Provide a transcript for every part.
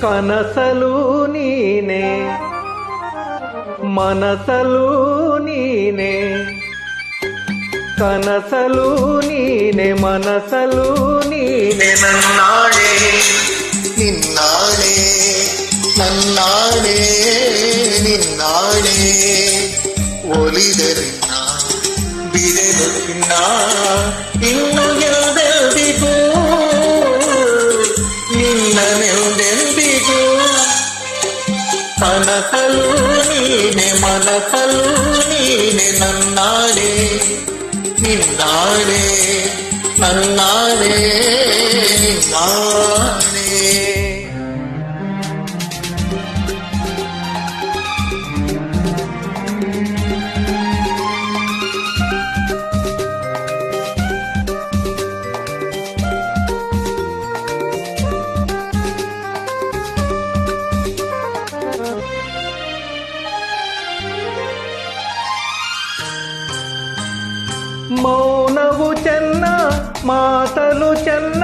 ಕನಸಲು ನೀನೆ ಮನಸಲು ನೀನೆ ಕನಸಲು ನೀನೆ ಮನಸಲು ನೀನೆ ನನ್ನಾಳೆ ನಿನ್ನಾಳೆ ನನ್ನಾಳೆ ನಿನ್ನಾಳೆ ಒಲಿದರಿನ ಬಿರೆದು ಚಿನ್ನ ಇನ್ನು ಎಲ್ಲೆಂದಿಗೂ ನಿನ್ನನೆಂದೆಂದಿಗೂ ಕನಸಲು ನೀನೆ ಮನಸಲು ನೀನೆ ನನ್ನಾಳೆ ನಿನ್ನಾಳೆ ನನ್ನಾಳೆ ನಿನ್ನಾಳೆ ಮೌನವು ಚೆನ್ನ ಮಾತಲು ಚೆನ್ನ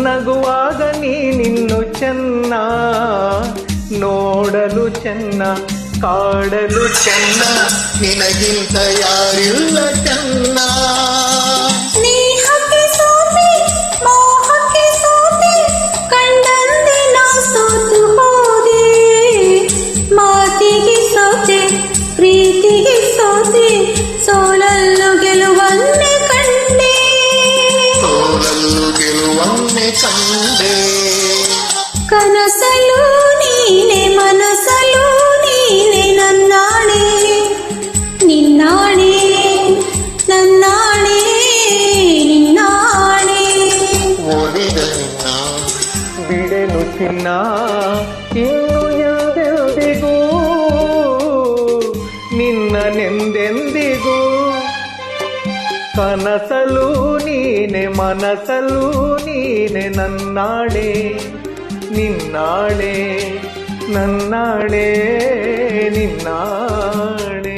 ನಗುವಾಗ ನೀನಿನ್ನು ಚೆನ್ನ ನೋಡಲು ಚೆನ್ನ ಕಾಡಲು ಚೆನ್ನ ನಿನಗಿಂತ ಯಾರಿಲ್ಲ ಚೆನ್ನ ಸ್ನೇಹಕ್ಕೆ ಸೋತೆ ಮೋಹಕ್ಕೆ ಸೋತೆ ಕಂಡಂತೆ ನಾ ಸೋತು ಹೋದೆ ಮಾತಿಗೆ ಸೋತೆ ಪ್ರೀತಿಗೆ ಸೋತೆ ಸೋಲನ್ನು ಗೆಲುವನ್ನೇ ಕಂಡೆ ಸೋಲನ್ನು ಗೆಲುವನ್ನೇ ಕಂಡೆ ಕನಸಲು ನೀನೆ ಮನಸಲು ನೀನೆ ನನ್ನಾಳೆ ನಿನ್ನಾಳೆ ನನ್ನಾಳೆ ನಿನ್ನಾಳೆ ಒಲಿದ ನಿನ್ನ ಬಿಡೆನು ಚಿನ್ನ ಇನ್ನು ಎಂದೆಂದಿಗೂ ನಿನ್ನನೆಂದೆಂದಿಗೂ ಕನಸಲು ನೀನೆ ಮನಸಲು ನೀನೆ ನನ್ನಾಳೆ ನಿನ್ನಾಳೆ ನನ್ನಾಳೆ ನಿನ್ನಾಳೆ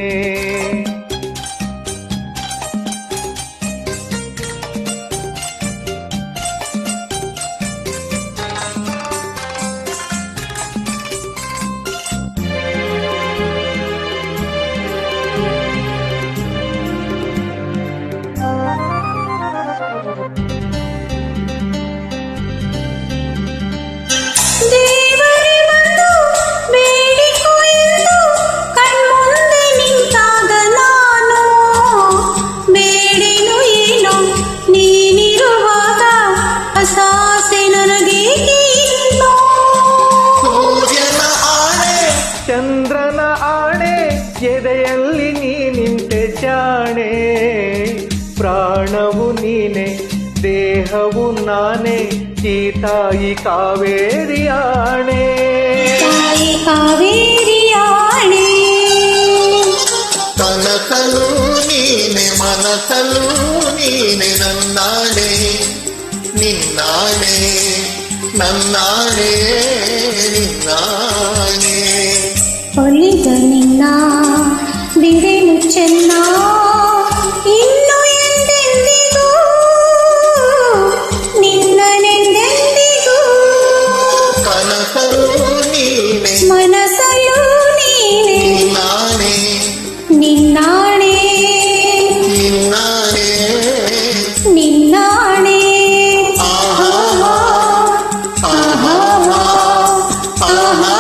ದೇವರೇ ಬಂದು ಬೇಡಿಕೊ ಎಂದು ಕಣ್ಮುಂದೆ ನಿಂತಾಗ ನಾನು ಬೇಡೇನು ಏನೋ ನೀನಿರುವಾಗ ಅಸಾಸೆ ನನಗೇಕೆ ಇನ್ನು ಸೂರ್ಯನ ಆಣೆ ಚಂದ್ರನ ಆಣೆ ಎದೆಯಲ್ಲಿ ನೀ ನಿಂತೆ ಜಾಣೆ ಪ್ರಾಣವು ನೀನೆ ದೇಹವು ನಾನೇ ಈ ತಾಯಿ ಕಾವೇರಿ ಆಣೆ ತಾಯಿ ಕಾವೇರಿ ಆಣೆ ಕನಸಲು ನೀನೆ ಮನಸಲು ನೀನೆ ನನ್ನಾಳೆ ನಿನ್ನಾಳೆ ನನ್ನಾಳೆ ನಿನ್ನಾಳೆ ಒಲಿದ ನಿನ್ನ ಬಿಡೆನು ಚೆನ್ನ ಇನ್ನು ಎಂದೆಂದಿಗೂ ನಿನ್ನನೆಂದೆಂದಿಗೂ ಕನಸಲು ನೀನೆ ಮನಸಲು ನೀನೆ ನಾನೇ ನಿನ್ನಾಣೆ ನಿನ್ನಾಳೆ ನಿನ್ನಾಣೆ ಆಹಾ ಆಹಾ ಆಹಾ